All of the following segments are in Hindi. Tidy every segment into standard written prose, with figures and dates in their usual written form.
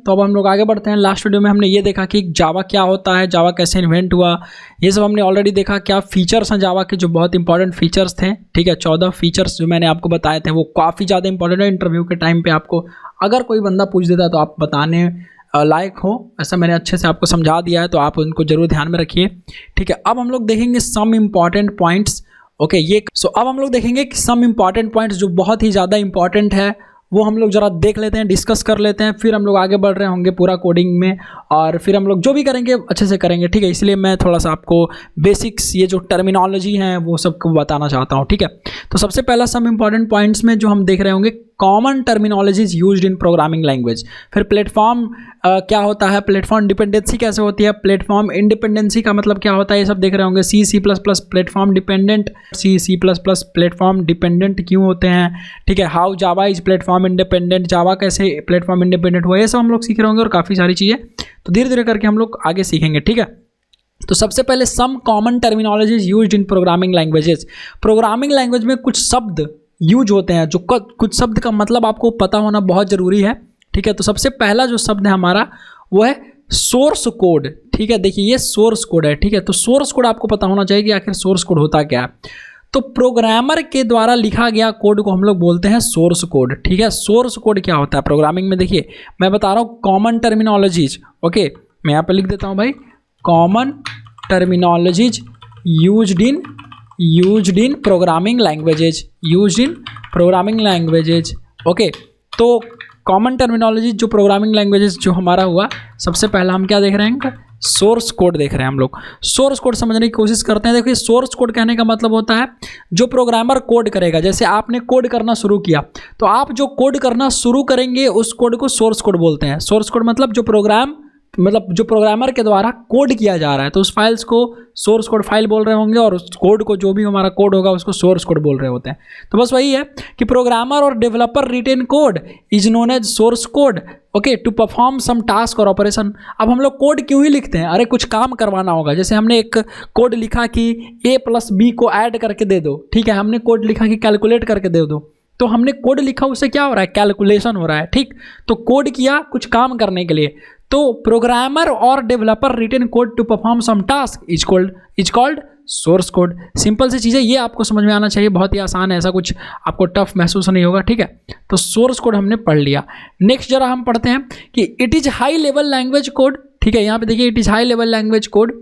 तो अब हम लोग आगे बढ़ते हैं। लास्ट वीडियो में हमने ये देखा कि जावा क्या होता है, जावा कैसे इन्वेंट हुआ, ये सब हमने ऑलरेडी देखा। क्या फीचर्स हैं जावा के जो बहुत इंपॉर्टेंट फीचर्स थे, ठीक है। 14 फीचर्स जो मैंने आपको बताए थे वो काफ़ी ज़्यादा इंपॉर्टेंट है। इंटरव्यू के टाइम पे आपको अगर कोई बंदा पूछ देता तो आप बताने लायक हो, ऐसा मैंने अच्छे से आपको समझा दिया है, तो आप उनको जरूर ध्यान में रखिए, ठीक है। अब हम लोग देखेंगे सम इम्पॉर्टेंट पॉइंट्स, ओके। ये अब हम लोग देखेंगे कि सम इम्पॉर्टेंट पॉइंट्स जो बहुत ही ज़्यादा इंपॉर्टेंट है वो हम लोग ज़रा देख लेते हैं, डिस्कस कर लेते हैं, फिर हम लोग आगे बढ़ रहे होंगे पूरा कोडिंग में, और फिर हम लोग जो भी करेंगे अच्छे से करेंगे, ठीक है। इसलिए मैं थोड़ा सा आपको बेसिक्स, ये जो टर्मिनोलॉजी हैं वो सबको बताना चाहता हूँ, ठीक है। तो सबसे पहला सम इम्पॉर्टेंट पॉइंट्स में जो हम देख रहे होंगे, common terminologies used in programming language. फिर प्लेटफॉर्म क्या होता है, प्लेटफॉर्म डिपेंडेंसी कैसे होती है, प्लेटफॉर्म इंडिपेंडेंसी का मतलब क्या होता है, ये सब देख रहे होंगे। C plus plus platform dependent, C plus plus platform dependent क्यों होते हैं, ठीक है। How Java is platform independent, Java कैसे प्लेटफॉर्म इंडिपेंडेंट हुआ, ये सब हम लोग सीख रहे होंगे, और काफ़ी सारी चीज़ें तो धीरे धीरे करके हम लोग आगे सीखेंगे, ठीक है। तो सबसे पहले some common terminologies used in programming languages. Programming language में कुछ शब्द यूज होते हैं, जो कुछ शब्द का मतलब आपको पता होना बहुत ज़रूरी है, ठीक है। तो सबसे पहला जो शब्द है हमारा वो है सोर्स कोड, ठीक है। देखिए ये सोर्स कोड है, ठीक है। तो सोर्स कोड आपको पता होना चाहिए कि आखिर सोर्स कोड होता क्या है। तो प्रोग्रामर के द्वारा लिखा गया कोड को हम लोग बोलते हैं सोर्स कोड, ठीक है। सोर्स कोड क्या होता है प्रोग्रामिंग में, देखिए मैं बता रहा हूँ कॉमन टर्मिनोलॉजीज, ओके। मैं यहाँ पे लिख देता हूँ भाई, common terminologies used in programming languages, used in programming languages, okay. तो कॉमन टर्मिनोलॉजी जो प्रोग्रामिंग लैंग्वेजेस जो हमारा हुआ, सबसे पहला हम क्या देख रहे हैं, सोर्स कोड देख रहे हैं हम लोग। सोर्स कोड समझने की कोशिश करते हैं। देखिए सोर्स कोड कहने का मतलब होता है जो प्रोग्रामर कोड करेगा। जैसे आपने कोड करना शुरू किया, तो आप जो कोड करना शुरू करेंगे उस कोड को सोर्स कोड बोलते हैं। सोर्स कोड मतलब जो प्रोग्रामर के द्वारा कोड किया जा रहा है, तो उस फाइल्स को सोर्स कोड फाइल बोल रहे होंगे, और उस कोड को जो भी हमारा कोड होगा उसको सोर्स कोड बोल रहे होते हैं। तो बस वही है कि प्रोग्रामर और developer written code is known as source code, okay, to perform some task और ऑपरेशन। अब हम लोग कोड क्यों ही लिखते हैं, अरे कुछ काम करवाना होगा। जैसे हमने एक कोड लिखा कि a+b को ऐड करके दे दो, ठीक है। हमने कोड लिखा कि कैलकुलेट करके दे दो, तो हमने कोड लिखा, उससे क्या हो रहा है, कैलकुलेशन हो रहा है, ठीक। तो कोड किया कुछ काम करने के लिए। तो प्रोग्रामर और developer written code to perform some task is called source code. Simple सी चीज़ें, ये आपको समझ में आना चाहिए, बहुत ही आसान है, ऐसा कुछ आपको टफ महसूस नहीं होगा, ठीक है। तो सोर्स कोड हमने पढ़ लिया। नेक्स्ट जरा हम पढ़ते हैं कि it is high level language code, ठीक है। यहाँ पे देखिए it is high level language code,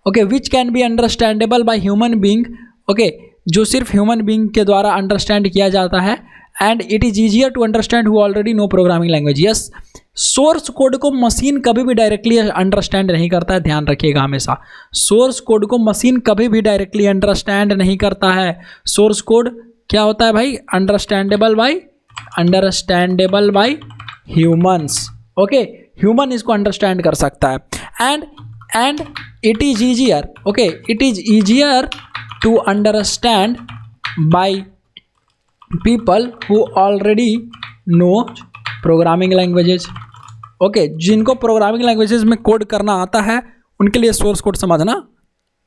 okay, which can be understandable by human being, okay, जो सिर्फ ह्यूमन बींग के द्वारा अंडरस्टैंड किया जाता है। And it is easier to understand who already know programming language. Yes, source code को मशीन कभी भी डायरेक्टली अंडरस्टैंड नहीं करता है, ध्यान रखिएगा हमेशा। सोर्स कोड को मशीन कभी भी डायरेक्टली अंडरस्टैंड नहीं करता है। सोर्स कोड क्या होता है भाई, understandable by humans, okay. Human इसको अंडरस्टैंड कर सकता है। And it is easier, okay, it is easier to understand by people who already know programming languages, okay. जिनको प्रोग्रामिंग लैंग्वेजेस में कोड करना आता है उनके लिए सोर्स कोड समझना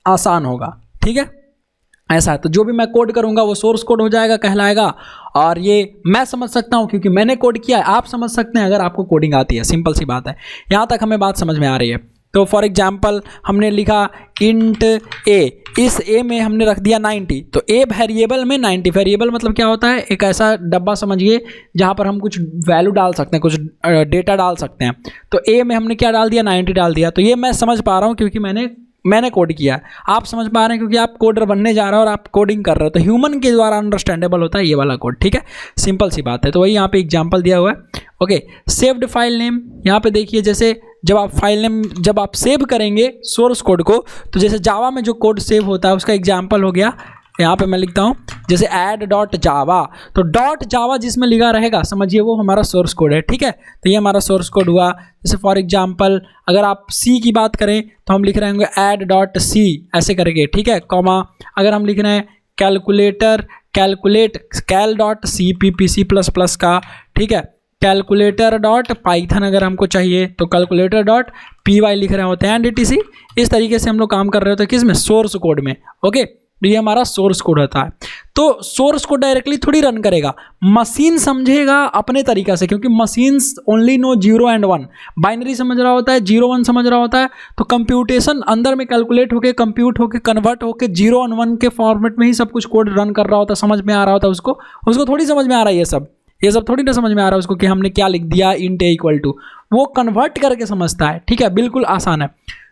आसान होगा, ठीक है। ऐसा है, तो जो भी मैं कोड करूंगा वो सोर्स कोड हो जाएगा, कहलाएगा। और ये मैं समझ सकता हूं क्योंकि मैंने कोड किया है, आप समझ सकते हैं अगर आपको कोडिंग आती है। सिंपल सी बात है, यहाँ तक हमें बात समझ में आ रही है। तो फॉर एग्जाम्पल हमने लिखा इंट ए, इस ए में हमने रख दिया 90, तो ए वेरिएबल में 90, वेरिएबल मतलब क्या होता है, एक ऐसा डब्बा समझिए जहाँ पर हम कुछ वैल्यू डाल सकते हैं, कुछ डेटा डाल सकते हैं। तो ए में हमने क्या डाल दिया, 90 डाल दिया। तो ये मैं समझ पा रहा हूँ क्योंकि मैंने कोड किया है। आप समझ पा रहे हैं क्योंकि आप कोडर बनने जा रहे हो और आप कोडिंग कर रहे हो। तो ह्यूमन के द्वारा अंडरस्टैंडेबल होता है ये वाला कोड, ठीक है। सिंपल सी बात है। तो वही यहाँ पे एग्जांपल दिया हुआ है, ओके। सेव्ड फाइल नेम, यहाँ पे देखिए जैसे जब आप सेव करेंगे सोर्स कोड को, तो जैसे जावा में जो कोड सेव होता है उसका एग्जाम्पल हो गया, यहाँ पे मैं लिखता हूँ जैसे add.java, तो .java जिसमें लिखा रहेगा समझिए वो हमारा सोर्स कोड है, ठीक है। तो ये हमारा सोर्स कोड हुआ। जैसे फॉर एग्जांपल अगर आप C की बात करें तो हम लिख रहे होंगे add.c ऐसे करके, ठीक है, कॉमा। अगर हम लिख रहे हैं कैलकुलेट.cpp++ का, ठीक है, कैलकुलेटर.python अगर हमको चाहिए तो कैलकुलेटर.py लिख रहे होते हैं, एंड etc। इस तरीके से हम लोग काम कर रहे होते हैं किस में, सोर्स कोड में, ओके। ये हमारा सोर्स कोड होता है। तो सोर्स कोड डायरेक्टली थोड़ी रन करेगा, मशीन समझेगा अपने तरीका से, क्योंकि machines only know 0 and 1, binary समझ रहा होता है, 0 1 समझ रहा होता है। तो कंप्यूटेशन अंदर में कैलकुलेट होके, कंप्यूट होके, कन्वर्ट होके 0 और 1 के फॉर्मेट में ही सब कुछ कोड रन कर रहा होता है, समझ में आ रहा होता है उसको थोड़ी समझ में आ रहा है ये सब थोड़ी ना समझ में आ रहा है उसको कि हमने क्या लिख दिया int a इक्वल टू, वो कन्वर्ट करके समझता है। ठीक है, बिल्कुल आसान है।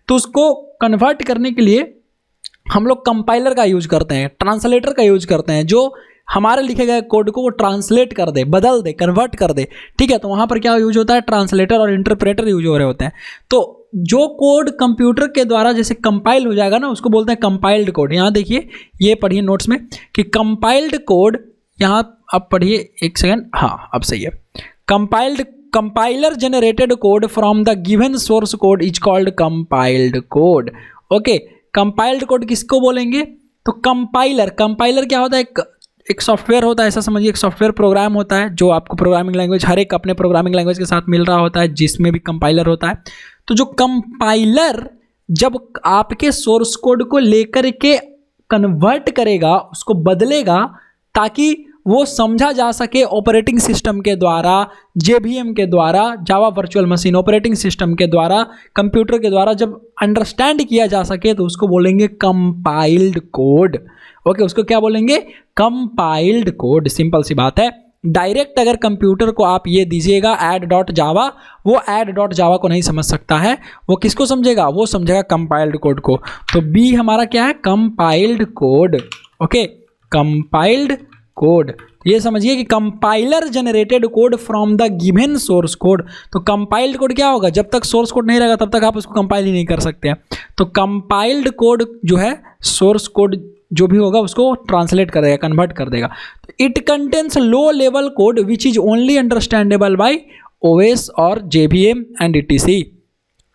तो उसको कन्वर्ट करने के लिए हम लोग कंपाइलर का यूज करते हैं, ट्रांसलेटर का यूज करते हैं, जो हमारे लिखे गए कोड को वो ट्रांसलेट कर दे, बदल दे, कन्वर्ट कर दे। ठीक है, तो वहाँ पर क्या यूज होता है, ट्रांसलेटर और इंटरप्रेटर यूज हो रहे होते हैं। तो जो कोड कंप्यूटर के द्वारा जैसे कंपाइल हो जाएगा ना, उसको बोलते हैं कंपाइल्ड कोड। यहाँ देखिए, ये पढ़िए नोट्स में कि कंपाइल्ड कोड, यहाँ अब पढ़िए एक सेकेंड, हाँ अब सही है। Compiler generated code from the given source code is called compiled code. Okay, compiled code किसको बोलेंगे, तो कंपाइलर क्या होता है, एक सॉफ्टवेयर होता है, ऐसा समझिए, एक सॉफ्टवेयर प्रोग्राम होता है जो आपको प्रोग्रामिंग लैंग्वेज, हर एक अपने प्रोग्रामिंग लैंग्वेज के साथ मिल रहा होता है, जिसमें भी कंपाइलर होता है। तो जो कंपाइलर जब आपके सोर्स कोड को लेकर के कन्वर्ट करेगा, उसको बदलेगा, ताकि वो समझा जा सके ऑपरेटिंग सिस्टम के द्वारा, JVM के द्वारा, Java virtual machine operating system के द्वारा, कंप्यूटर के द्वारा जब अंडरस्टैंड किया जा सके, तो उसको बोलेंगे कंपाइल्ड कोड। ओके, उसको क्या बोलेंगे, कंपाइल्ड कोड। सिंपल सी बात है। डायरेक्ट अगर कंप्यूटर को आप ये दीजिएगा add.java, वो add.java को नहीं समझ सकता है, वो किसको समझेगा, वो समझेगा कंपाइल्ड कोड को। तो B हमारा क्या है, compiled code. Okay, compiled code, ये समझिए कि compiler generated code from the given source code. तो कंपाइल्ड कोड क्या होगा, जब तक सोर्स कोड नहीं रहेगा तब तक आप उसको कंपाइल ही नहीं कर सकते हैं। तो कंपाइल्ड कोड जो है, सोर्स कोड जो भी होगा उसको ट्रांसलेट कर देगा, कन्वर्ट कर देगा। It contains low level code which is only understandable by OS और JVM एंड etc।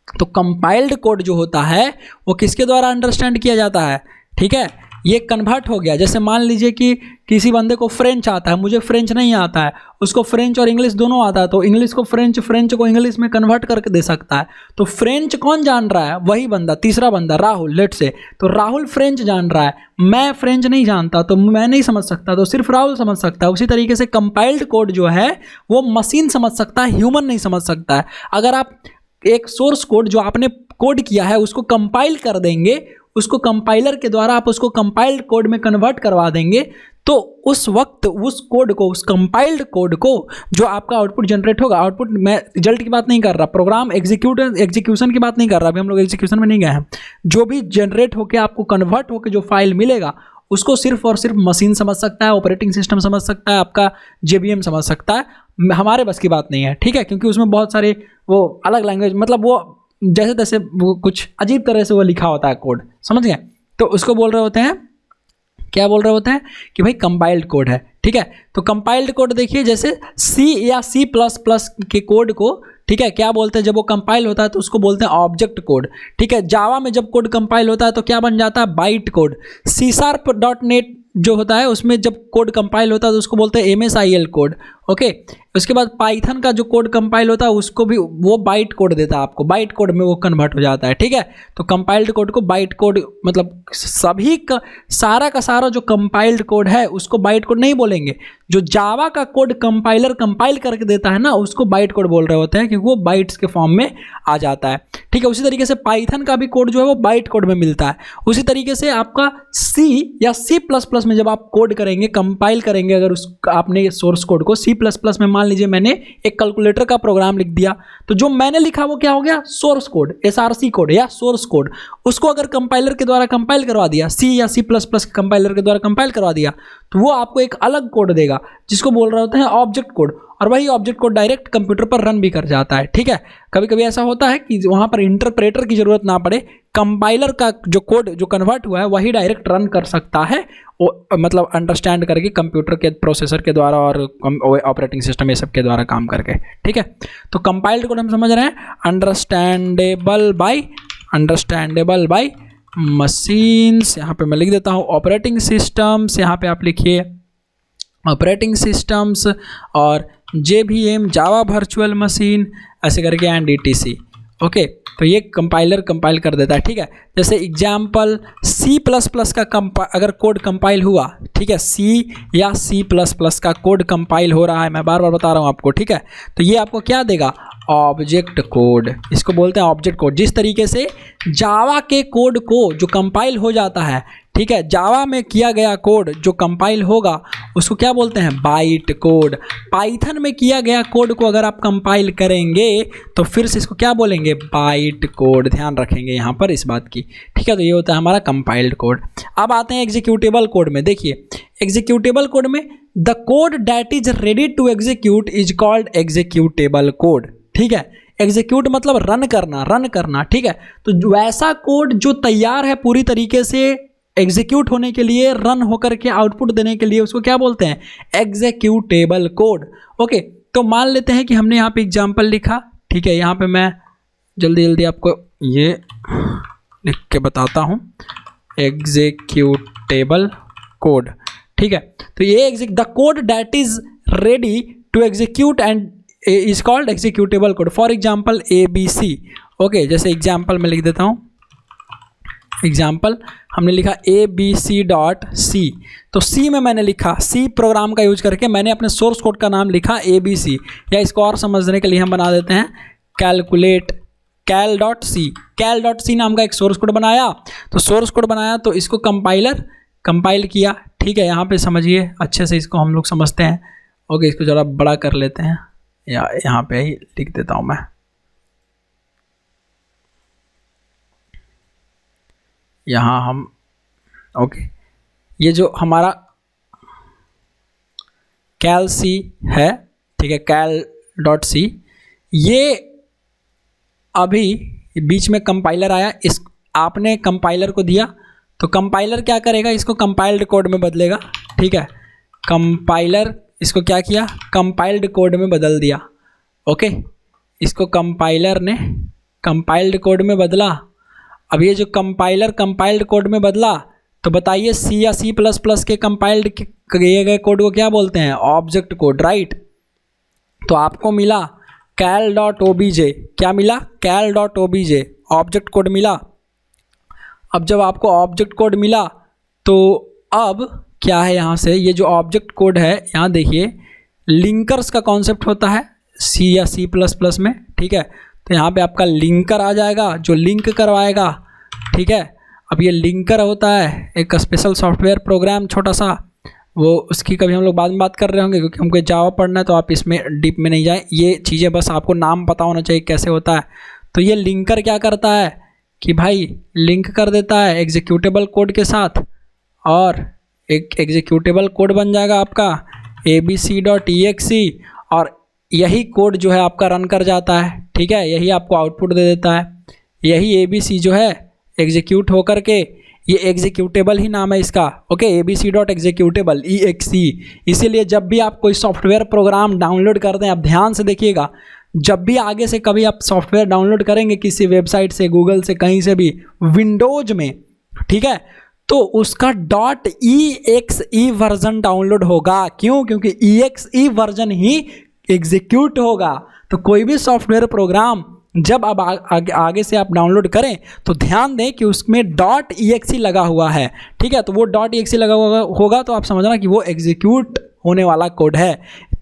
तो कंपाइल्ड कोड जो होता है वो किसके द्वारा अंडरस्टैंड किया जाता है, ठीक है, ये कन्वर्ट हो गया। जैसे मान लीजिए कि किसी बंदे को फ्रेंच आता है, मुझे फ्रेंच नहीं आता है, उसको फ्रेंच और इंग्लिश दोनों आता है, तो इंग्लिश को फ्रेंच, फ्रेंच को इंग्लिश में कन्वर्ट करके दे सकता है। तो फ्रेंच कौन जान रहा है, वही बंदा, तीसरा बंदा राहुल, लेट से, तो राहुल फ्रेंच जान रहा है, मैं फ्रेंच नहीं जानता, तो मैं नहीं समझ सकता, तो सिर्फ राहुल समझ सकता है। उसी तरीके से कंपाइल्ड कोड जो है वो मशीन समझ सकता है, ह्यूमन नहीं समझ सकता है। अगर आप एक सोर्स कोड जो आपने कोड किया है उसको कंपाइल कर देंगे, उसको कंपाइलर के द्वारा आप उसको कंपाइल्ड कोड में कन्वर्ट करवा देंगे, तो उस वक्त उस कोड को, उस कंपाइल्ड कोड को जो आपका आउटपुट जनरेट होगा, आउटपुट, मैं रिजल्ट की बात नहीं कर रहा, प्रोग्राम एग्जीक्यूशन की बात नहीं कर रहा, अभी हम लोग एग्जीक्यूशन में नहीं गए हैं, जो भी जनरेट होकर आपको कन्वर्ट होकर जो फाइल मिलेगा उसको सिर्फ और सिर्फ मशीन समझ सकता है, ऑपरेटिंग सिस्टम समझ सकता है, आपका JVM समझ सकता है, हमारे बस की बात नहीं है। ठीक है, क्योंकि उसमें बहुत सारे वो अलग लैंग्वेज, मतलब वो जैसे तैसे वो कुछ अजीब तरह से वो लिखा होता है कोड, समझ गए, तो उसको बोल रहे होते हैं, क्या बोल रहे होते हैं कि भाई कंपाइल्ड कोड है। ठीक है, तो कंपाइल्ड कोड देखिए, जैसे C या C++ के कोड को, ठीक है, क्या बोलते हैं, जब वो कंपाइल होता है तो उसको बोलते हैं ऑब्जेक्ट कोड। ठीक है, जावा में जब कोड कंपाइल होता है तो क्या बन जाता है, बाइट कोड। C#.NET जो होता है उसमें जब कोड कंपाइल होता है तो उसको बोलते हैं MSIL कोड। ओके, उसके बाद पाइथन का जो कोड कंपाइल होता है उसको भी वो बाइट कोड देता है आपको, बाइट कोड में वो कन्वर्ट हो जाता है। ठीक है, तो कंपाइल्ड कोड को बाइट कोड, मतलब सभी का सारा जो कंपाइल्ड कोड है उसको बाइट कोड नहीं बोलेंगे, जो जावा का कोड कंपाइलर कंपाइल करके देता है ना उसको बाइट कोड बोल रहे होते हैं, क्योंकि वो बाइट्स के फॉर्म में आ जाता है। ठीक है, उसी तरीके से पाइथन का भी कोड जो है वो बाइट कोड में मिलता है। उसी तरीके से आपका C या C++ में जब आप कोड करेंगे, कंपाइल करेंगे, अगर उस आपने सोर्स कोड को C++ में, मान लीजिए मैंने एक कैलकुलेटर का प्रोग्राम लिख दिया, तो जो मैंने लिखा वो क्या हो गया, सोर्स कोड, SRC कोड या सोर्स कोड। उसको अगर कंपाइलर के द्वारा कंपाइल करवा दिया, C या C++ कंपाइलर के द्वारा कंपाइल करवा दिया, तो वो आपको एक अलग कोड देगा जिसको बोल रहे होते हैं ऑब्जेक्ट कोड, और वही ऑब्जेक्ट कोड डायरेक्ट कंप्यूटर पर रन भी कर जाता है। ठीक है, कभी कभी ऐसा होता है कि वहाँ पर इंटरप्रेटर की जरूरत ना पड़े, कंपाइलर का जो कोड जो कन्वर्ट हुआ है वही डायरेक्ट रन कर सकता है, मतलब अंडरस्टैंड करके कंप्यूटर के प्रोसेसर के द्वारा और ऑपरेटिंग सिस्टम ये सब के द्वारा काम करके। ठीक है, तो कंपाइल्ड कोड हम समझ रहे हैं, अंडरस्टैंडेबल बाय मशीन्स। यहाँ पे मैं लिख देता हूँ ऑपरेटिंग सिस्टम्स, यहाँ पे आप लिखिए ऑपरेटिंग सिस्टम्स और JVM, जावा वर्चुअल मशीन, ऐसे करके एंड etc। ओके, तो ये कंपाइलर कंपाइल कर देता है, ठीक है। जैसे एग्जाम्पल C++ का अगर कोड कंपाइल हुआ, ठीक है, C या C++ का कोड कंपाइल हो रहा है, मैं बार बार बता रहा हूँ आपको, ठीक है। तो ये आपको क्या देगा, ऑब्जेक्ट कोड, इसको बोलते हैं ऑब्जेक्ट कोड। जिस तरीके से जावा के कोड को जो कंपाइल हो जाता है, ठीक है, जावा में किया गया कोड जो कंपाइल होगा उसको क्या बोलते हैं, बाइट कोड। पाइथन में किया गया कोड को अगर आप कंपाइल करेंगे तो फिर से इसको क्या बोलेंगे, बाइट कोड। ध्यान रखेंगे यहाँ पर इस बात की, ठीक है। तो ये होता है हमारा कंपाइल्ड कोड। अब आते हैं एग्जीक्यूटेबल कोड में। देखिए एग्जीक्यूटेबल कोड में the code that is ready to execute is called executable code, ठीक है। एग्जीक्यूट मतलब रन करना, ठीक है। तो वैसा कोड जो तैयार है पूरी तरीके से एग्जीक्यूट होने के लिए, रन होकर के आउटपुट देने के लिए, उसको क्या बोलते हैं, एग्जीक्यूटेबल कोड। ओके, तो मान लेते हैं कि हमने यहाँ पे एग्जाम्पल लिखा, ठीक है। यहाँ पे मैं जल्दी जल्दी आपको ये लिख के बताता हूँ, एग्जीक्यूटेबल कोड, ठीक है। तो ये the code that is ready to execute and is called executable code. For example ABC, okay. जैसे एग्जाम्पल में लिख देता हूँ, एग्जाम्पल हमने लिखा ABC.C, तो C में मैंने लिखा, C प्रोग्राम का यूज करके मैंने अपने सोर्स कोड का नाम लिखा ABC, या इसको और समझने के लिए हम बना देते हैं कैलकुलेट cal.c नाम का एक सोर्स कोड बनाया। तो सोर्स कोड बनाया तो इसको कंपाइल किया, ठीक है। यहाँ पे समझिए अच्छे से, इसको हम लोग समझते हैं। ओके, इसको ज़रा बड़ा कर लेते हैं, या यहाँ पे ही लिख देता हूँ मैं, यहाँ हम, ओके। ये जो हमारा cal.c है, ठीक है, cal.c, ये अभी बीच में कंपाइलर आया, इस आपने कंपाइलर को दिया तो कंपाइलर क्या करेगा, इसको कंपाइल्ड कोड में बदलेगा, ठीक है। कंपाइलर इसको क्या किया, कंपाइल्ड कोड में बदल दिया, ओके। इसको कंपाइलर ने कंपाइल्ड कोड में बदला। अब ये जो कंपाइलर कंपाइल्ड कोड में बदला, तो बताइए C या C++ के कंपाइल्ड किए गए कोड को क्या बोलते हैं, ऑब्जेक्ट कोड, राइट। तो आपको मिला cal.obj, क्या मिला, cal.obj, ऑब्जेक्ट कोड मिला। अब जब आपको ऑब्जेक्ट कोड मिला तो अब क्या है, यहाँ से ये जो ऑब्जेक्ट कोड है, यहाँ देखिए लिंकर्स का कॉन्सेप्ट होता है C या C++ में, ठीक है। तो यहाँ पे आपका लिंकर आ जाएगा जो लिंक करवाएगा, ठीक है। अब ये लिंकर होता है एक स्पेशल सॉफ्टवेयर प्रोग्राम छोटा सा, वो उसकी कभी हम लोग बाद में बात कर रहे होंगे, क्योंकि हमको जावा पढ़ना है तो आप इसमें डीप में नहीं जाएं, ये चीज़ें बस आपको नाम पता होना चाहिए कैसे होता है। तो ये लिंकर क्या करता है कि भाई लिंक कर देता है एग्जीक्यूटेबल कोड के साथ, और एक एग्जीक्यूटेबल कोड बन जाएगा आपका abc.exe, और यही कोड जो है आपका रन कर जाता है, ठीक है। यही आपको आउटपुट दे देता है। यही ABC जो है एग्जीक्यूट होकर के, ये एग्जीक्यूटेबल ही नाम है इसका, ओके, abc.executable exe। इसीलिए जब भी आप कोई सॉफ्टवेयर प्रोग्राम डाउनलोड करते हैं, आप ध्यान से देखिएगा, जब भी आगे से कभी आप सॉफ्टवेयर डाउनलोड करेंगे किसी वेबसाइट से, गूगल से, कहीं से भी, विंडोज में, ठीक है, तो उसका .exe वर्जन डाउनलोड होगा। क्यों, क्योंकि exe वर्जन ही एग्जीक्यूट होगा। तो कोई भी सॉफ्टवेयर प्रोग्राम जब अब आगे से आप डाउनलोड करें तो ध्यान दें कि उसमें .exe लगा हुआ है, ठीक है। तो वो .exe लगा हुआ होगा तो आप समझना कि वो एग्जीक्यूट होने वाला कोड है,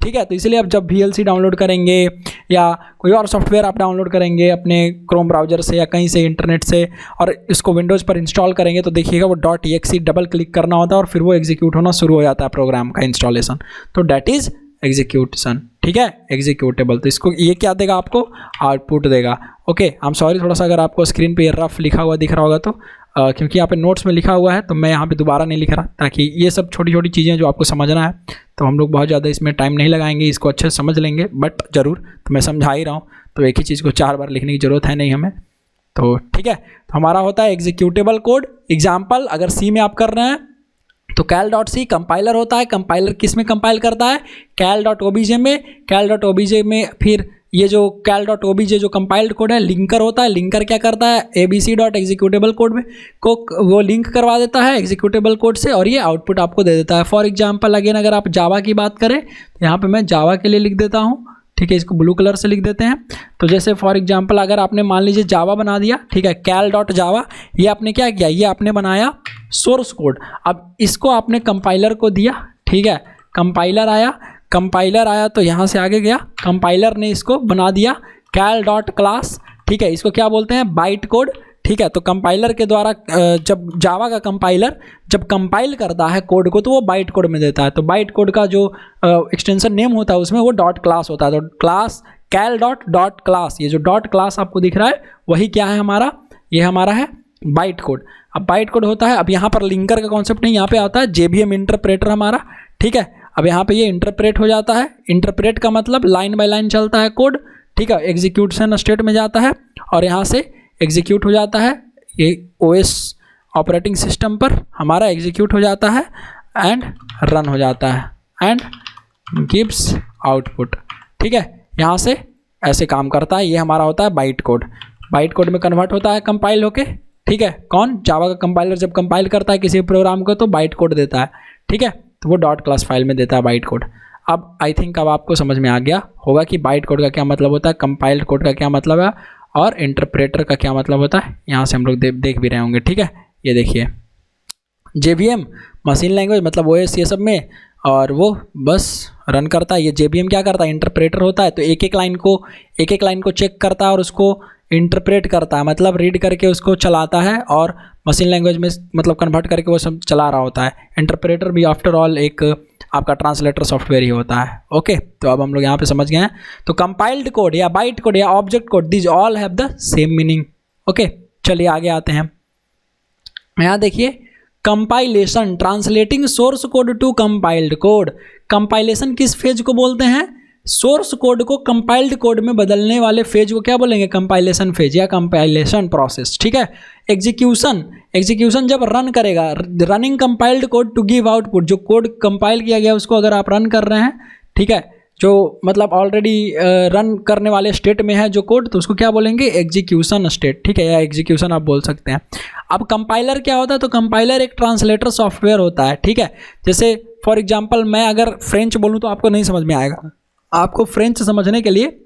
ठीक है। तो इसलिए आप जब VLC डाउनलोड करेंगे या कोई और सॉफ्टवेयर आप डाउनलोड करेंगे अपने क्रोम ब्राउज़र से या कहीं से इंटरनेट से, और इसको विंडोज़ पर इंस्टॉल करेंगे, तो देखिएगा वो .exe डबल क्लिक करना होता है और फिर वो एग्जीक्यूट होना शुरू हो जाता है प्रोग्राम का इंस्टॉलेशन। तो डैट इज़ एग्जीक्यूशन, ठीक है, एग्जीक्यूटेबल। तो इसको ये क्या देगा, आपको आउटपुट देगा, ओके। आई एम सॉरी, थोड़ा सा अगर आपको स्क्रीन पे रफ लिखा हुआ दिख रहा होगा तो क्योंकि यहाँ पे नोट्स में लिखा हुआ है तो मैं यहाँ पे दोबारा नहीं लिख रहा, ताकि ये सब छोटी छोटी चीज़ें जो आपको समझना है, तो हम लोग बहुत ज़्यादा इसमें टाइम नहीं लगाएंगे, इसको अच्छे से समझ लेंगे, बट ज़रूर, तो मैं समझा ही रहा हूँ, तो एक ही चीज़ को 4 बार लिखने की ज़रूरत है नहीं हमें, तो ठीक है। तो हमारा होता है एग्जीक्यूटेबल कोड। एग्जाम्पल अगर C में आप कर रहे हैं तो cal.c कंपाइलर होता है। कंपाइलर किस में कंपाइल करता है, cal.obj में। cal.obj में फिर ये जो cal.obj जो कंपाइल्ड कोड है लिंकर होता है। लिंकर क्या करता है, abc.executable कोड में को वो लिंक करवा देता है एग्जीक्यूटेबल कोड से, और ये आउटपुट आपको दे देता है। फॉर एग्जांपल अगेन अगर आप जावा की बात करें तो यहाँ पे मैं जावा के लिए लिख देता हूँ, ठीक है, इसको ब्लू कलर से लिख देते हैं। तो जैसे फॉर एग्जांपल अगर आपने मान लीजिए जावा बना दिया, ठीक है, cal.java, ये आपने क्या किया, ये आपने बनाया सोर्स कोड। अब इसको आपने कंपाइलर को दिया, ठीक है, कंपाइलर आया तो यहाँ से आगे गया, कंपाइलर ने इसको बना दिया cal.class, ठीक है, इसको क्या बोलते हैं, बाइट कोड, ठीक है। तो कंपाइलर के द्वारा जब जावा का कंपाइलर जब कंपाइल करता है कोड को तो वो बाइट कोड में देता है। तो बाइट कोड का जो एक्सटेंशन नेम होता है उसमें वो डॉट क्लास होता है। तो क्लास cal .class, ये जो डॉट क्लास आपको दिख रहा है वही क्या है हमारा, ये हमारा है बाइट कोड। अब बाइट कोड होता है, अब यहाँ पर लिंकर का कॉन्सेप्ट नहीं, यहाँ पे आता है JVM इंटरप्रेटर हमारा, ठीक है। अब यहाँ पे ये इंटरप्रेट हो जाता है, इंटरप्रेट का मतलब लाइन बाय लाइन चलता है कोड, ठीक है, एग्जीक्यूशन स्टेट में जाता है और यहाँ से एग्जीक्यूट हो जाता है, ये OS ऑपरेटिंग सिस्टम पर हमारा एग्जीक्यूट हो जाता है एंड रन हो जाता है एंड गिव्स आउटपुट, ठीक है। यहाँ से ऐसे काम करता है, ये हमारा होता है बाइट कोड। बाइट कोड में कन्वर्ट होता है कंपाइल होके, ठीक है, कौन, जावा का कंपाइलर जब कंपाइल करता है किसी प्रोग्राम को तो बाइट कोड देता है, ठीक है, तो वो डॉट क्लास फाइल में देता है बाइट कोड। अब आई थिंक अब आपको समझ में आ गया होगा कि बाइट कोड का क्या मतलब होता है, कंपाइल्ड कोड का क्या मतलब है और इंटरप्रेटर का क्या मतलब होता है। यहाँ से हम लोग देख भी रहे होंगे, ठीक है। ये देखिए JVM मशीन लैंग्वेज मतलब OS ये सब में, और वो बस रन करता है। ये JVM क्या करता है, इंटरप्रेटर होता है, तो एक एक लाइन को चेक करता है और उसको इंटरप्रेट करता है, मतलब रीड करके उसको चलाता है और मशीन लैंग्वेज में मतलब कन्वर्ट करके वो सब चला रहा होता है। इंटरप्रेटर भी आफ्टर ऑल एक आपका ट्रांसलेटर सॉफ्टवेयर ही होता है। ओके, तो अब हम लोग यहाँ पे समझ गए हैं। तो कंपाइल्ड कोड या बाइट कोड या object code, this all have the same meaning. Okay, चलिए आगे आते हैं। यहाँ देखिए compilation, translating source code to compiled code. Compilation किस फेज को बोलते हैं, सोर्स कोड को कंपाइल्ड कोड में बदलने वाले फेज को क्या बोलेंगे, कंपाइलेशन फेज या कंपाइलेशन प्रोसेस, ठीक है। एग्जीक्यूशन जब रन करेगा, running compiled code to give output, जो कोड कंपाइल किया गया उसको अगर आप रन कर रहे हैं, ठीक है, जो मतलब ऑलरेडी रन करने वाले स्टेट में है जो कोड, तो उसको क्या बोलेंगे, एग्जीक्यूशन स्टेट, ठीक है, या एग्जीक्यूशन आप बोल सकते हैं। अब कंपाइलर क्या होता है, तो कंपाइलर एक ट्रांसलेटर सॉफ्टवेयर होता है, ठीक है। जैसे फॉर एग्जांपल मैं अगर फ्रेंच बोलूँ तो आपको नहीं समझ में आएगा, आपको फ्रेंच समझने के लिए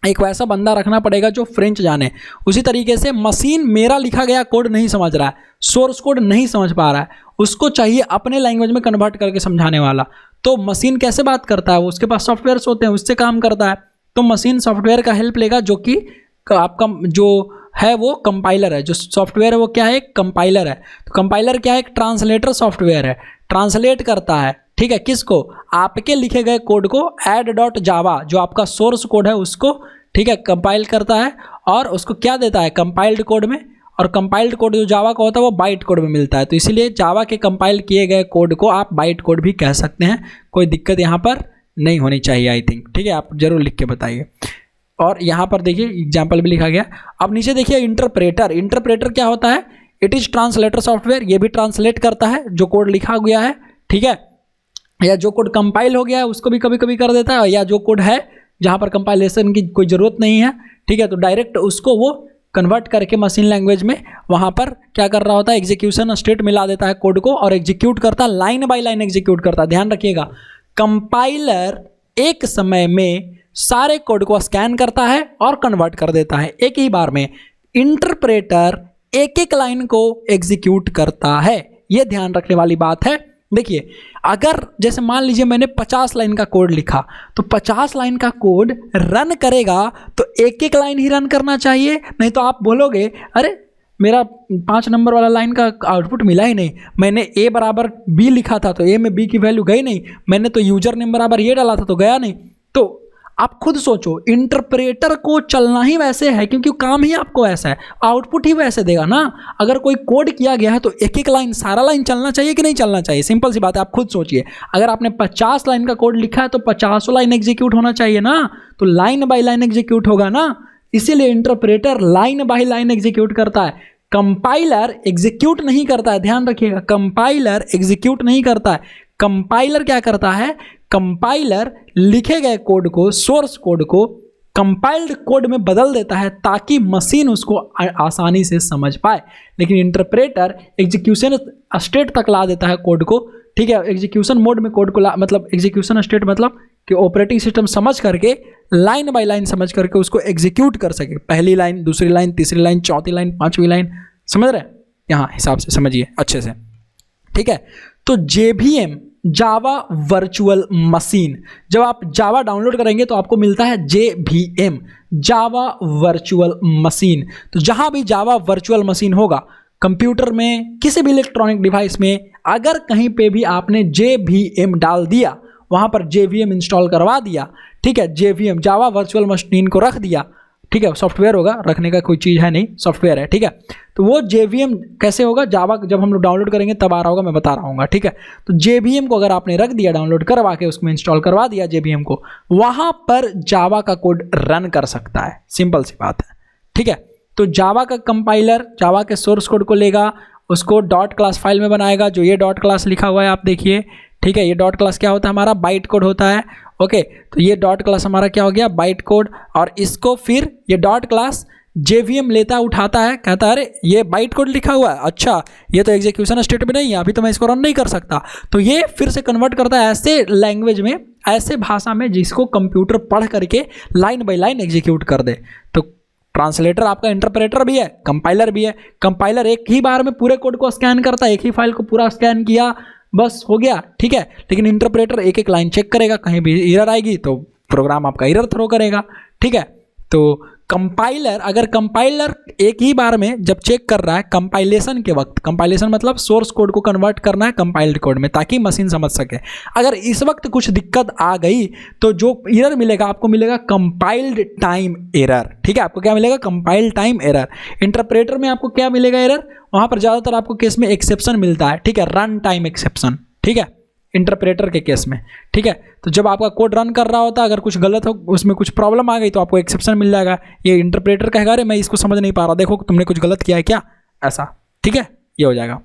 एक वैसा बंदा रखना पड़ेगा जो फ्रेंच जाने। उसी तरीके से मशीन मेरा लिखा गया कोड नहीं समझ रहा है, सोर्स कोड नहीं समझ पा रहा है, उसको चाहिए अपने लैंग्वेज में कन्वर्ट करके समझाने वाला। तो मशीन कैसे बात करता है, वो उसके पास सॉफ्टवेयर्स होते हैं, उससे काम करता है। तो मशीन सॉफ्टवेयर का हेल्प लेगा, जो कि आपका जो है वो कंपाइलर है, जो सॉफ्टवेयर है वो क्या है, एक कंपाइलर है। तो कंपाइलर क्या है, एक ट्रांसलेटर सॉफ्टवेयर है, ट्रांसलेट करता है, ठीक है, किसको, आपके लिखे गए कोड को add.java जो आपका सोर्स कोड है उसको, ठीक है, कंपाइल करता है और उसको क्या देता है, कंपाइल्ड कोड में। और कंपाइल्ड कोड जो जावा का होता है वो बाइट कोड में मिलता है। तो इसीलिए जावा के कंपाइल किए गए कोड को आप बाइट कोड भी कह सकते हैं, कोई दिक्कत यहाँ पर नहीं होनी चाहिए आई थिंक, ठीक है। आप जरूर लिख के बताइए। और यहाँ पर देखिए एग्जाम्पल भी लिखा गया। अब नीचे देखिए इंटरप्रेटर क्या होता है, इट इज़ ट्रांसलेटर सॉफ्टवेयर, ये भी ट्रांसलेट करता है जो कोड लिखा गया है, ठीक है, या जो कोड कंपाइल हो गया है उसको भी कभी कभी कर देता है, या जो कोड है जहाँ पर कंपाइलेशन की कोई ज़रूरत नहीं है, ठीक है, तो डायरेक्ट उसको वो कन्वर्ट करके मशीन लैंग्वेज में वहाँ पर क्या कर रहा होता है, एग्जीक्यूशन स्टेट मिला देता है कोड को और एग्जीक्यूट करता है, लाइन बाय लाइन एग्जीक्यूट करता है। ध्यान रखिएगा, कंपाइलर एक समय में सारे कोड को स्कैन करता है और कन्वर्ट कर देता है एक ही बार में। इंटरप्रेटर एक एक लाइन को एग्जीक्यूट करता है, यह ध्यान रखने वाली बात है। देखिए, अगर जैसे मान लीजिए मैंने 50 लाइन का कोड लिखा, तो 50 लाइन का कोड रन करेगा तो एक एक लाइन ही रन करना चाहिए, नहीं तो आप बोलोगे अरे मेरा 5 नंबर वाला लाइन का आउटपुट मिला ही नहीं, मैंने a बराबर b लिखा था तो a में b की वैल्यू गई नहीं, मैंने तो यूजर नेम बराबर ये डाला था तो गया नहीं। तो आप खुद सोचो, इंटरप्रेटर को चलना ही वैसे है क्योंकि काम ही आपको ऐसा है, आउटपुट ही वैसे देगा ना। अगर कोई कोड किया गया है तो एक एक लाइन, सारा लाइन चलना चाहिए कि नहीं चलना चाहिए, सिंपल सी बात है, आप खुद सोचिए। अगर आपने 50 लाइन का कोड लिखा है तो 50 लाइन एग्जीक्यूट होना चाहिए ना, तो लाइन बाय लाइन एग्जीक्यूट होगा ना, इसीलिए interpreter line by line execute करता है। कंपाइलर एग्जीक्यूट नहीं करता है, ध्यान रखिएगा, कंपाइलर एग्जीक्यूट नहीं करता है। कंपाइलर क्या करता है, कंपाइलर लिखे गए कोड को, सोर्स कोड को कंपाइल्ड कोड में बदल देता है ताकि मशीन उसको आसानी से समझ पाए। लेकिन इंटरप्रेटर एग्जीक्यूशन स्टेट तक ला देता है कोड को, ठीक है, एग्जीक्यूशन मोड में कोड को मतलब एग्जीक्यूशन स्टेट मतलब कि ऑपरेटिंग सिस्टम समझ करके लाइन बाय लाइन समझ करके उसको एग्जीक्यूट कर सके, पहली लाइन, दूसरी लाइन, तीसरी लाइन, चौथी लाइन, पांचवी लाइन, समझ रहे हैं? यहाँ हिसाब से समझिए अच्छे से, ठीक है। तो JVM जावा वर्चुअल मशीन, जब आप जावा डाउनलोड करेंगे तो आपको मिलता है JVM जावा वर्चुअल मशीन। तो जहां भी जावा वर्चुअल मशीन होगा कंप्यूटर में, किसी भी इलेक्ट्रॉनिक डिवाइस में, अगर कहीं पे भी आपने JVM डाल दिया, वहां पर JVM इंस्टॉल करवा दिया, ठीक है, JVM जावा वर्चुअल मशीन को रख दिया, ठीक है, सॉफ्टवेयर होगा, रखने का कोई चीज़ है नहीं, सॉफ्टवेयर है, ठीक है। तो वो JVM कैसे होगा, जावा जब हम लोग डाउनलोड करेंगे तब आ रहा होगा, मैं बता रहा हूँ, ठीक है। तो JVM को अगर आपने रख दिया, डाउनलोड करवा के उसमें इंस्टॉल करवा दिया JVM को, वहाँ पर जावा का कोड रन कर सकता है, सिंपल सी बात है, ठीक है। तो जावा का कंपाइलर जावा के सोर्स कोड को लेगा, उसको डॉट क्लास फाइल में बनाएगा, जो ये डॉट क्लास लिखा हुआ है आप देखिए, ठीक है। ये डॉट क्लास क्या होता है हमारा, बाइट कोड होता है, ओके। तो ये डॉट क्लास हमारा क्या हो गया, बाइट कोड, और इसको फिर ये डॉट क्लास JVM लेता उठाता है, कहता है अरे ये बाइट कोड लिखा हुआ है, अच्छा ये तो एग्जीक्यूशन स्टेट में नहीं है, अभी तो मैं इसको रन नहीं कर सकता, तो ये फिर से कन्वर्ट करता है ऐसे लैंग्वेज में, ऐसे भाषा में जिसको कंप्यूटर पढ़ करके लाइन बाय लाइन एग्जीक्यूट कर दे। तो ट्रांसलेटर आपका इंटरप्रेटर भी है, कंपाइलर भी है। कंपाइलर एक ही बार में पूरे कोड को स्कैन करता है, एक ही फाइल को पूरा स्कैन किया, बस हो गया, ठीक है। लेकिन इंटरप्रेटर एक एक लाइन चेक करेगा, कहीं भी एरर आएगी तो प्रोग्राम आपका एरर थ्रो करेगा, ठीक है। तो कंपाइलर, अगर कंपाइलर एक ही बार में जब चेक कर रहा है कंपाइलेशन के वक्त, कंपाइलेशन मतलब सोर्स कोड को कन्वर्ट करना है कंपाइल्ड कोड में ताकि मशीन समझ सके, अगर इस वक्त कुछ दिक्कत आ गई तो जो एरर मिलेगा आपको मिलेगा कंपाइल्ड टाइम एरर, ठीक है। आपको क्या मिलेगा, कंपाइल्ड टाइम एरर। इंटरप्रेटर में आपको क्या मिलेगा एरर, वहां पर ज़्यादातर आपको केस में एक्सेप्शन मिलता है, ठीक है, रन टाइम एक्सेप्शन, ठीक है, इंटरप्रेटर के केस में, ठीक है। तो जब आपका कोड रन कर रहा होता है, अगर कुछ गलत हो, उसमें कुछ प्रॉब्लम आ गई तो आपको एक्सेप्शन मिल जाएगा, ये इंटरप्रेटर कहेगा अरे मैं इसको समझ नहीं पा रहा, देखो तुमने कुछ गलत किया है क्या, ऐसा, ठीक है, ये हो जाएगा।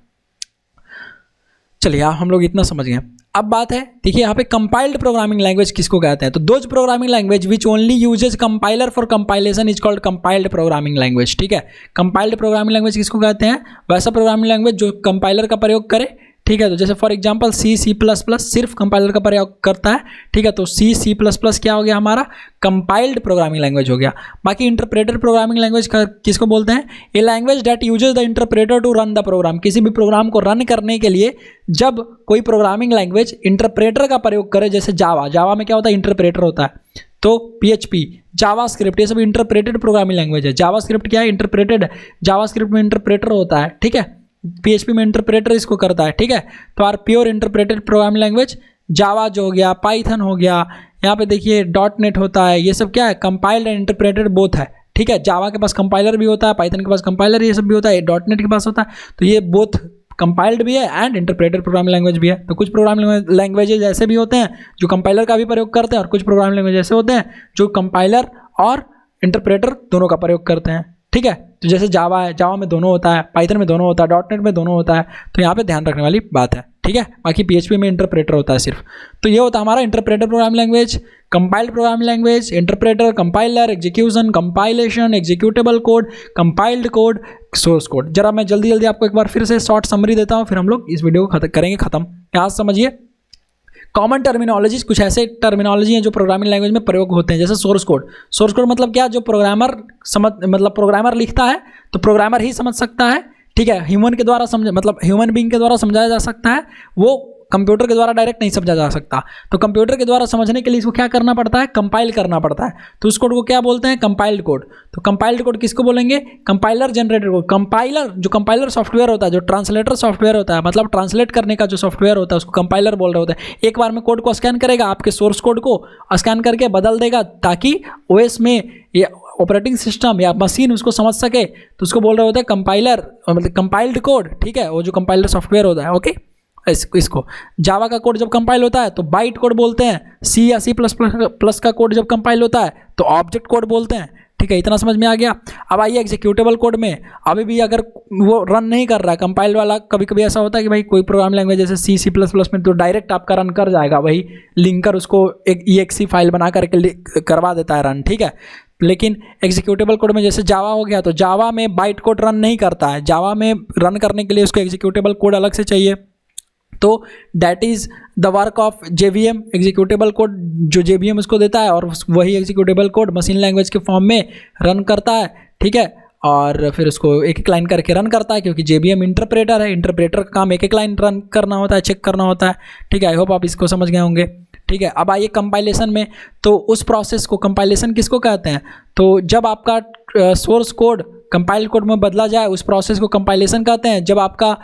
चलिए हम लोग इतना समझ गए। अब बात है, देखिए यहाँ पे कंपाइल्ड प्रोग्रामिंग लैंग्वेज किसको कहते हैं, तो those programming language which only uses compiler for compilation is called compiled programming language, ठीक है। कंपाइल्ड प्रोग्रामिंग लैंग्वेज किसको कहते हैं, वैसा प्रोग्रामिंग लैंग्वेज जो कंपाइलर का प्रयोग करे, ठीक है। तो जैसे फॉर एग्जांपल C++ सिर्फ कंपाइलर का प्रयोग करता है, ठीक है। तो C++ क्या हो गया हमारा, कंपाइल्ड प्रोग्रामिंग लैंग्वेज हो गया। बाकी इंटरप्रेटर प्रोग्रामिंग लैंग्वेज किसको बोलते हैं, a language that uses the interpreter to run the program, किसी भी प्रोग्राम को रन करने के लिए जब कोई प्रोग्रामिंग लैंग्वेज इंटरप्रेटर का प्रयोग करे, जैसे जावा में क्या होता है, इंटरप्रेटर होता है, तो PHP, जावास्क्रिप्ट, ये सब इंटरप्रेटेड प्रोग्रामिंग लैंग्वेज है। जावास्क्रिप्ट क्या है, इंटरप्रेटेड है, जावास्क्रिप्ट में इंटरप्रेटर होता है, ठीक है। PHP में इंटरप्रेटर इसको करता है, ठीक है। तो are pure interpreted programming language Java जो हो गया, पाइथन हो गया, यहाँ पे देखिए .NET होता है, ये सब क्या है, कंपाइल्ड एंड इंटरप्रेटेड बोथ है, ठीक है। जावा के पास कंपाइलर भी होता है, पाइथन के पास कंपाइलर ये सब भी होता है, .NET के पास होता है, तो ये बोथ कंपाइल्ड भी है एंड इंटरप्रेटेड प्रोग्रामिंग लैंग्वेज भी है। तो कुछ प्रोग्रामिंग लैंग्वेजेज ऐसे भी होते हैं जो कंपाइलर का भी प्रयोग करते हैं, और कुछ प्रोग्रामिंग लैंग्वेज ऐसे होते हैं जो कंपाइलर और इंटरप्रेटर दोनों का प्रयोग करते हैं, ठीक है। तो जैसे जावा है, जावा में दोनों होता है, पाइथन में दोनों होता है, .NET में दोनों होता है, तो यहाँ पे ध्यान रखने वाली बात है, ठीक है। बाकी PHP में इंटरप्रेटर होता है सिर्फ। तो ये होता है हमारा interpreter programming language, compiled programming language, interpreter, compiler, execution, compilation, executable code, compiled code, source code. जरा मैं जल्दी जल्दी आपको एक बार फिर से शॉर्ट समरी देता हूँ, फिर हम लोग इस वीडियो को करेंगे खत्म। यहाँ समझिए कॉमन टर्मिनोलॉजीज, कुछ ऐसे टर्मिनोलॉजी हैं जो प्रोग्रामिंग लैंग्वेज में प्रयोग होते हैं, जैसे सोर्स कोड। सोर्स कोड मतलब क्या, जो प्रोग्रामर प्रोग्रामर लिखता है तो प्रोग्रामर ही समझ सकता है, ठीक है। ह्यूमन के द्वारा ह्यूमन बीइंग के द्वारा समझाया जा सकता है, वो कंप्यूटर के द्वारा डायरेक्ट नहीं समझा जा सकता। तो कंप्यूटर के द्वारा समझने के लिए इसको क्या करना पड़ता है, कंपाइल करना पड़ता है। तो उस कोड को क्या बोलते हैं, कंपाइल्ड कोड। तो कंपाइल्ड कोड किसको बोलेंगे, कंपाइलर जनरेटेड कोड। कंपाइलर, जो कंपाइलर सॉफ्टवेयर होता है, जो ट्रांसलेटर सॉफ्टवेयर होता है, मतलब ट्रांसलेट करने का जो सॉफ्टवेयर होता है उसको कंपाइलर बोल रहे होते हैं। एक बार में कोड को स्कैन करेगा, आपके सोर्स कोड को स्कैन करके बदल देगा, ताकि OS में ये ऑपरेटिंग सिस्टम या मशीन उसको समझ सके, तो उसको बोल रहे होते हैं कंपाइलर, मतलब कंपाइल्ड कोड, ठीक है। वो जो कंपाइलर सॉफ्टवेयर होता है, ओके। इसको जावा का कोड जब कंपाइल होता है तो बाइट कोड बोलते हैं, C या C++ का कोड जब कंपाइल होता है तो ऑब्जेक्ट कोड बोलते हैं, ठीक है। इतना समझ में आ गया। अब आइए एग्जीक्यूटेबल कोड में, अभी भी अगर वो रन नहीं कर रहा है कंपाइल वाला, कभी कभी ऐसा होता है कि भाई कोई प्रोग्राम लैंग्वेज जैसे C++ में तो डायरेक्ट आपका रन कर जाएगा, वही लिंकर उसको एक exe फाइल बना करके करवा देता है रन, ठीक है। लेकिन एग्जीक्यूटेबल कोड में जैसे जावा हो गया, तो जावा में बाइट कोड रन नहीं करता है, जावा में रन करने के लिए उसको एग्जीक्यूटेबल कोड अलग से चाहिए, तो that is the work of JVM, executable code जो JVM उसको देता है और वही एग्जीक्यूटेबल कोड मशीन लैंग्वेज के फॉर्म में रन करता है, ठीक है, और फिर उसको एक एक लाइन करके रन करता है, क्योंकि JVM इंटरप्रेटर है, इंटरप्रेटर का काम एक एक लाइन रन करना होता है, चेक करना होता है, ठीक है। आई होप आप इसको समझ गए होंगे, ठीक है। अब आइए कंपाइलेशन में, तो उस प्रोसेस को कंपाइलेशन किसको कहते हैं? तो जब आपका सोर्स कोड कंपाइल्ड कोड में बदला जाए उस प्रोसेस को कंपाइलेशन कहते हैं। जब आपका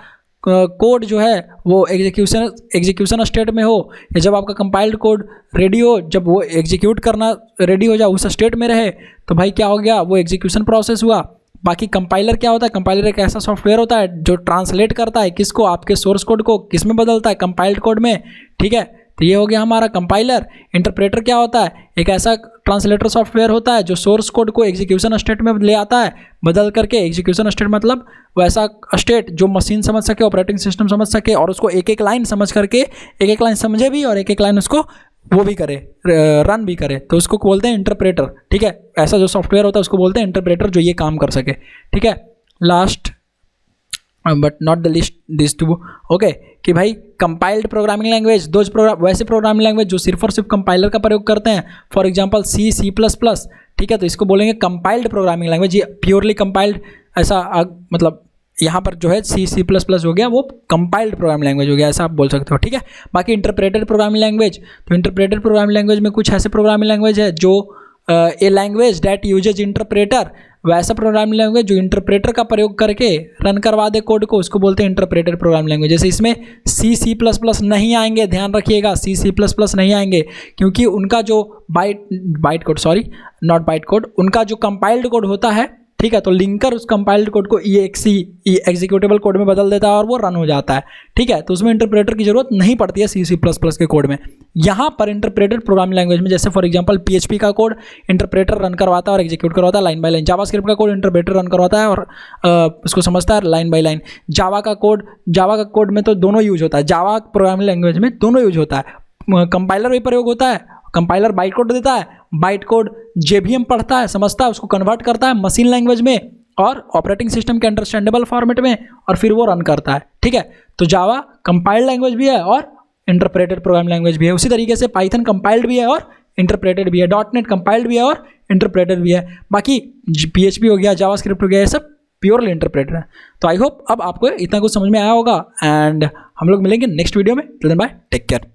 कोड जो है वो एग्जीक्यूशन स्टेट में हो, या जब आपका कंपाइल्ड कोड रेडी हो, जब वो एग्जीक्यूट करना रेडी हो जाए, उस स्टेट में रहे, तो भाई क्या हो गया, वो एग्जीक्यूशन प्रोसेस हुआ। बाकी कंपाइलर क्या होता है? कंपाइलर एक ऐसा सॉफ्टवेयर होता है जो ट्रांसलेट करता है किसको, आपके सोर्स कोड को किस में बदलता है, कंपाइल्ड कोड में, ठीक है। तो ये हो गया हमारा कंपाइलर। इंटरप्रेटर क्या होता है? एक ऐसा ट्रांसलेटर सॉफ्टवेयर होता है जो सोर्स कोड को एग्जीक्यूशन स्टेट में ले आता है, बदल करके। एग्जीक्यूशन स्टेट मतलब वैसा स्टेट जो मशीन समझ सके, ऑपरेटिंग सिस्टम समझ सके, और उसको एक एक लाइन समझ करके, एक एक लाइन समझे भी और एक एक लाइन उसको वो भी करे, रन भी करे, तो उसको बोलते हैं इंटरप्रेटर, ठीक है। ऐसा जो सॉफ्टवेयर होता है उसको बोलते हैं इंटरप्रेटर, जो ये काम कर सके, ठीक है। Last but not the least this too, okay, कि भाई कंपाइल्ड प्रोग्रामिंग लैंग्वेज, वैसे प्रोग्रामिंग लैंग्वेज जो सिर्फ और सिर्फ कंपाइलर का प्रयोग करते हैं, फॉर एग्जांपल C++, ठीक है, तो इसको बोलेंगे कंपाइल्ड प्रोग्रामिंग लैंग्वेज। ये प्योरली कंपाइल्ड, ऐसा मतलब यहाँ पर जो है C++ हो गया, वो कंपाइल्ड प्रोग्रामिंग लैंग्वेज हो गया, ऐसा आप बोल सकते हो, ठीक है। बाकी इंटरप्रेटेड प्रोग्रामिंग लैंग्वेज, तो इंटरप्रेटेड प्रोग्रामिंग लैंग्वेज में कुछ ऐसे प्रोग्रामिंग लैंग्वेज है जो a language that uses interpreter, वैसा प्रोग्रामिंग लैंग्वेज जो इंटरप्रेटर का प्रयोग करके रन करवा दे कोड को, उसको बोलते हैं इंटरप्रेटेड प्रोग्रामिंग लैंग्वेज। जैसे इसमें C++ नहीं आएंगे, ध्यान रखिएगा, C++ नहीं आएंगे, क्योंकि उनका जो बाइट कोड, उनका जो कंपाइल्ड कोड होता है, ठीक है, तो लिंकर उस कंपाइल्ड कोड को EXE एग्जीक्यूटेबल कोड में बदल देता है और वो रन हो जाता है, ठीक है। तो उसमें इंटरप्रेटर की जरूरत नहीं पड़ती है C++ के कोड में। यहाँ पर इंटरप्रेटेड प्रोग्रामिंग लैंग्वेज में, जैसे फॉर एग्जांपल PHP का कोड इंटरप्रेटर रन करवाता है और एग्जीक्यूट करवाता है लाइन बाय लाइन। जावास्क्रिप्ट का कोड इंटरप्रेटर रन करवाता है और उसको समझता है लाइन बाय लाइन। जावा का कोड में तो दोनों यूज होता है, जावा प्रोग्रामिंग लैंग्वेज में दोनों यूज होता है। कंपाइलर भी प्रयोग होता है, कंपाइलर बाइट कोड देता है, बाइट कोड JVM पढ़ता है, समझता है, उसको कन्वर्ट करता है मशीन लैंग्वेज में और ऑपरेटिंग सिस्टम के अंडरस्टैंडेबल फॉर्मेट में, और फिर वो रन करता है, ठीक है। तो जावा कंपाइल्ड लैंग्वेज भी है और इंटरप्रेटेड प्रोग्रामिंग लैंग्वेज भी है। उसी तरीके से पाइथन कंपाइल्ड भी है और इंटरप्रेटेड भी है, .NET कंपाइल्ड भी है और इंटरप्रेटेड भी है। बाकी PHP हो गया, जावास्क्रिप्ट हो गया, ये सब प्योरली इंटरप्रेटेड है। तो आई होप अब आपको इतना कुछ समझ में आया होगा, एंड हम लोग मिलेंगे नेक्स्ट वीडियो में। Till then bye, take care.